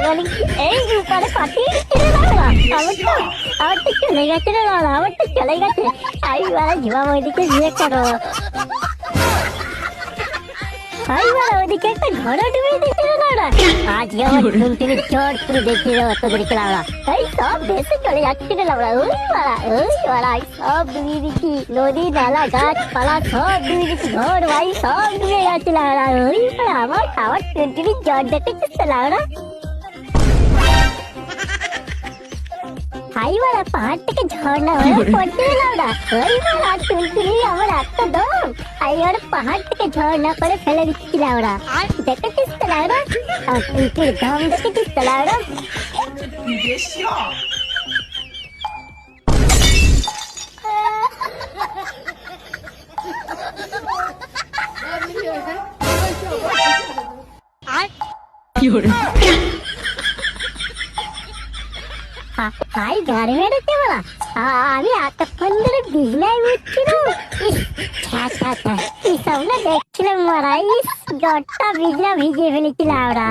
বলি এই উপরে পাঠিয়ে দিচ্ছে রে বাবা। আমার তো চলে গেছে রে বাবা, আমার তো চলে গেছে। আই বাবা জীবা ওইদিকে বিয়ে করো। আই বাবা ওইদিকে একটা ঘরে ডুবে দিচ্ছে রে বাবা। আজকে আমার তুমি চট করে দেখি রে অত করে খেলা। এই সব দেশে চলে যাচ্ছে রে বাবা। ওই বাবা সব ডুবিয়ে দিচ্ছি, নদী নালা গাছপালা সব ডুবিয়ে দিচ্ছি, ঘর বাড়ি সব ডুবে যাচ্ছে বাবা। ওই বাবা আমার খাওয়ার তুমি জট দেখেছিস বাবা। হাই বাড়া পাহাড় থেকে ঝর্ণা হয়ে পড়ছে না। ওই বাড়া টুনটুনি আমার এত দম, আই আর পাহাড় থেকে ঝর্ণা করে ফেলে দিচ্ছিল ওরা। দেখেছিস তো লাউরা, আর টুনটুনির দম দেখেছিস তো লাউরা। হাই গাড়ি মেরেছে বলা, আমি এতক্ষণ ধরে বিজলাই বুঝছিলাম। কি সব না দেখছিলাম মারা, জ্বরটা বিজলা ভিজিয়ে ফেলেছিল ওরা।